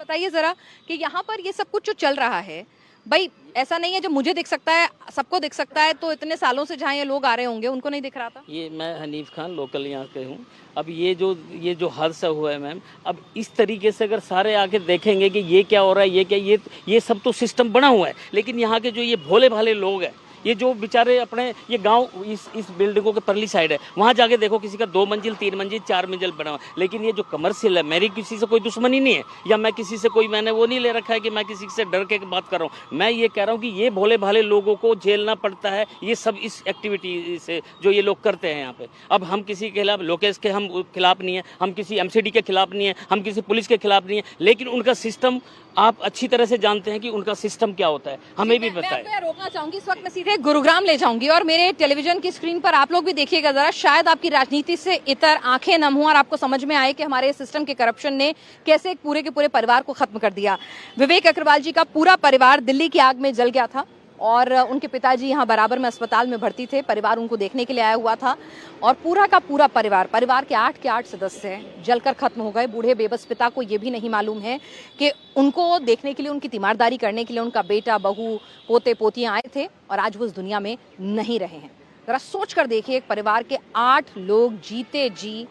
बताइए जरा कि यहाँ पर ये सब कुछ जो चल रहा है, भाई ऐसा नहीं है जो मुझे दिख सकता है सबको दिख सकता है, तो इतने सालों से जहाँ ये लोग आ रहे होंगे उनको नहीं दिख रहा था। ये मैं हनीफ खान लोकल यहाँ के हूँ। अब ये जो हादसा हुआ है मैम, अब इस तरीके से अगर सारे आके देखेंगे कि ये क्या हो रहा है, ये क्या, ये सब तो सिस्टम बना हुआ है, लेकिन यहाँ के जो ये भोले भाले लोग हैं, ये जो बेचारे अपने ये गांव इस बिल्डिंगों के परली साइड है, वहाँ जाके देखो किसी का 2 मंजिल 3 मंजिल 4 मंजिल बना हुआ है। लेकिन ये जो कमर्शियल है, मेरी किसी से कोई दुश्मनी नहीं है, या मैं किसी से कोई मैंने वो नहीं ले रखा है कि मैं किसी से डर के बात कर रहा हूँ। मैं ये कह रहा हूँ कि ये भोले भाले लोगों को झेलना पड़ता है ये सब इस एक्टिविटी से जो ये लोग करते हैं यहाँ पे। अब हम किसी के खिलाफ, लोकेश के हम खिलाफ नहीं है, हम किसी एमसीडी के खिलाफ नहीं है, हम किसी पुलिस के खिलाफ नहीं है, लेकिन उनका सिस्टम आप अच्छी तरह से जानते हैं कि उनका सिस्टम क्या होता है, हमें भी पता है। मैं रोकना चाहूंगी, इस वक्त मैं सीधे गुरुग्राम ले जाऊंगी और मेरे टेलीविजन की स्क्रीन पर आप लोग भी देखिएगा जरा, शायद आपकी राजनीति से इतर आंखें नम हो और आपको समझ में आए कि हमारे सिस्टम के करप्शन ने कैसे एक पूरे के पूरे परिवार को खत्म कर दिया। विवेक अग्रवाल जी का पूरा परिवार दिल्ली की आग में जल गया था और उनके पिताजी यहाँ बराबर में अस्पताल में भर्ती थे, परिवार उनको देखने के लिए आया हुआ था और पूरा का पूरा परिवार के 8 सदस्य जलकर खत्म हो गए। बूढ़े बेबस पिता को ये भी नहीं मालूम है कि उनको देखने के लिए, उनकी तीमारदारी करने के लिए उनका बेटा, बहू, पोते पोतियां आए थे और आज वो इस दुनिया में नहीं रहे हैं। जरा सोच कर देखिए, एक परिवार के 8 लोग जीते जी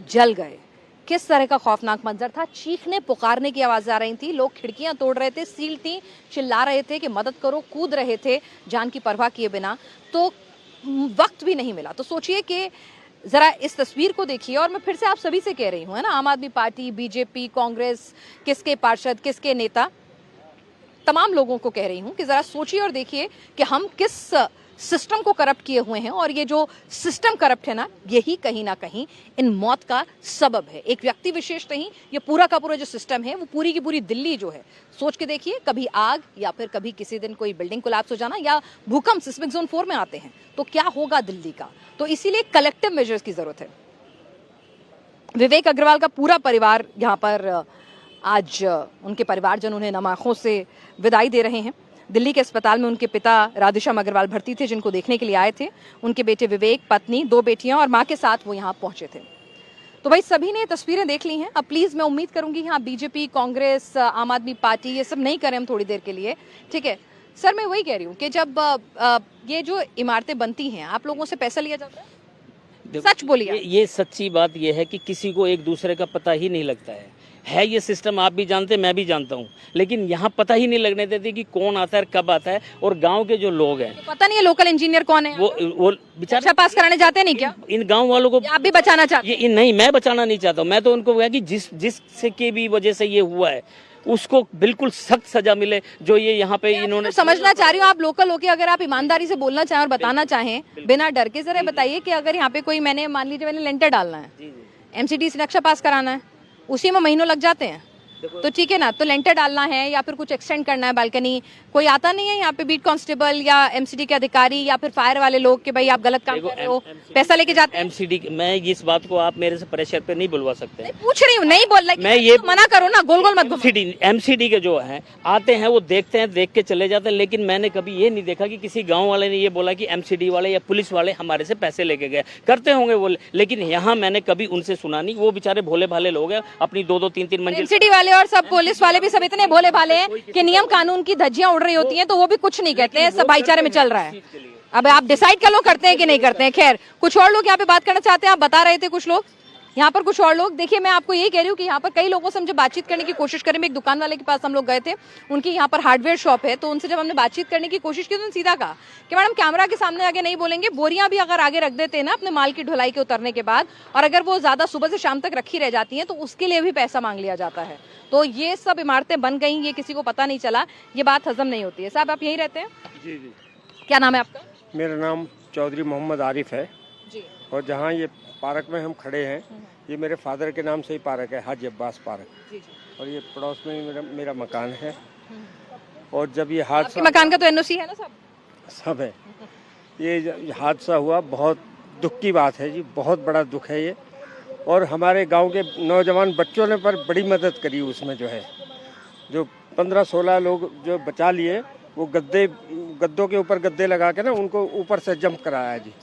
जल गए, किस तरह का खौफनाक मंजर था। चीखने पुकारने की आवाज़ आ रही थी, लोग खिड़कियां तोड़ रहे थे, सील थी, चिल्ला रहे थे कि मदद करो, कूद रहे थे जान की परवाह किए बिना, तो वक्त भी नहीं मिला। तो सोचिए कि जरा इस तस्वीर को देखिए और मैं फिर से आप सभी से कह रही हूँ, है ना, आम आदमी पार्टी, बीजेपी, कांग्रेस, किसके पार्षद, किसके नेता, तमाम लोगों को कह रही हूँ कि जरा सोचिए और देखिए कि हम किस सिस्टम को करप्ट किए हुए हैं और ये जो सिस्टम करप्ट है ना, यही कहीं ना कहीं इन मौत का सबब है। एक व्यक्ति विशेष नहीं, ये पूरा का पूरा जो सिस्टम है, वो पूरी की पूरी दिल्ली जो है, सोच के देखिए, कभी आग या फिर कभी किसी दिन कोई बिल्डिंग कोलैप्स हो जाना या भूकंप सिस्मिक जोन 4 में आते हैं तो क्या होगा दिल्ली का। तो इसीलिए कलेक्टिव मेजर्स की जरूरत है। विवेक अग्रवाल का पूरा परिवार यहाँ पर आज उनके परिवारजन उन्हें नम आंखों से विदाई दे रहे हैं। दिल्ली के अस्पताल में उनके पिता राधेश्याम अग्रवाल भर्ती थे, जिनको देखने के लिए आए थे। उनके बेटे विवेक, पत्नी, 2 बेटियां और मां के साथ वो यहाँ पहुंचे थे। तो भाई सभी ने तस्वीरें देख ली हैं। अब प्लीज मैं उम्मीद करूंगी यहाँ बीजेपी, कांग्रेस, आम आदमी पार्टी ये सब नहीं करें हम थोड़ी देर के लिए, ठीक है। सर मैं वही कह रही हूँ कि जब ये जो इमारतें बनती हैं, आप लोगों से पैसा लिया जाता है? सच बोलिए। ये सच्ची बात ये है कि किसी को एक दूसरे का पता ही नहीं लगता है ये सिस्टम, आप भी जानते हैं, मैं भी जानता हूँ, लेकिन यहाँ पता ही नहीं लगने देते कि कौन आता है, कब आता है। और गांव के जो लोग हैं, तो पता नहीं है लोकल इंजीनियर कौन है, वो बेचारे अच्छा पास कराने जाते नहीं क्या? इन गांव वालों को आप भी बचाना चाहते हैं? नहीं, मैं बचाना नहीं चाहता हूँ। मैं तो उनको कहा कि जिससे की भी वजह से ये हुआ है उसको बिल्कुल सख्त सजा मिले, जो ये यहाँ पे इन्होंने। तो समझना चाह रही हूँ, आप लोकल होके अगर आप ईमानदारी से बोलना चाहें और बताना चाहें बिना डर के, जरा बताइए कि अगर यहाँ पे कोई, मैंने मान लीजिए मैंने लेंटर डालना है, एमसीडी से नक्शा पास कराना है, उसी में महीनों लग जाते हैं, तो ठीक है ना, तो लेंटर डालना है या फिर कुछ एक्सटेंड करना है बालकनी, कोई आता नहीं है यहाँ पे बीट कांस्टेबल या एमसीडी के अधिकारी या फिर फायर वाले लोग कि भाई आप गलत काम कर रहे हो, पैसा लेके जाते हैं? एमसीडी, मैं इस बात को आप मेरे से प्रेशर पे नहीं बुलवा सकते। नहीं, पूछ रही हूँ, नहीं बोल रही, मैं ये मना करो ना, गोल गोल मत घुमाओ। एमसीडी के जो है आते हैं, वो देखते हैं, देख के चले जाते हैं, लेकिन मैंने कभी ये नहीं देखा कि किसी गाँव वाले ने ये बोला कि एमसीडी वाले या पुलिस वाले हमारे से पैसे लेके गए। करते होंगे वो, लेकिन यहाँ मैंने कभी उनसे सुना नहीं। वो बेचारे भोले भाले लोग हैं, अपनी 2-2 3-3 मंजिल। एमसीडी वाले और सब पुलिस वाले भी सब इतने भोले भाले हैं कि नियम कानून की धज्जियां उड़ रही होती हैं तो वो भी कुछ नहीं कहते हैं, सब भाईचारे में चल रहा है। अब आप डिसाइड कर लो करते हैं कि नहीं करते हैं। खैर, कुछ और लोग यहाँ पे बात करना चाहते हैं, आप बता रहे थे कुछ लोग यहाँ पर, कुछ और लोग। देखिए मैं आपको यही कह रही हूँ कि यहाँ पर कई लोगों से हम जब बातचीत करने की कोशिश करें, एक दुकान वाले के पास हम लोग गए थे, उनकी यहाँ पर हार्डवेयर शॉप है, तो उनसे जब हमने बातचीत करने की कोशिश की तो सीधा कहा कि मैडम कैमरा के सामने आगे नहीं बोलेंगे, बोरियां भी अगर आगे रख देते हैं ना अपने माल की ढुलाई के उतरने के बाद, और अगर वो ज्यादा सुबह से शाम तक रखी रह जाती हैं तो उसके लिए भी पैसा मांग लिया जाता है। तो ये सब इमारतें बन गई, ये किसी को पता नहीं चला, ये बात हजम नहीं होती है। साहब आप यहीं रहते हैं? जी जी। क्या नाम है आपका? मेरा नाम चौधरी मोहम्मद आरिफ है जी। और जहाँ ये पार्क में हम खड़े हैं, ये मेरे फादर के नाम से ही पार्क है, हाजी अब्बास पार्क। जी जी। और ये पड़ोस में ही मेरा मकान है। और जब ये हादसा, मकान का तो एनओसी है ना साहब? सब है। ये हादसा हुआ, बहुत दुख की बात है जी, बहुत बड़ा दुख है ये। और हमारे गांव के नौजवान बच्चों ने पर बड़ी मदद करी उसमें, जो है जो 15-16 लोग जो बचा लिए, वो गद्दों के ऊपर गद्दे लगा के ना उनको ऊपर से जंप कराया जी।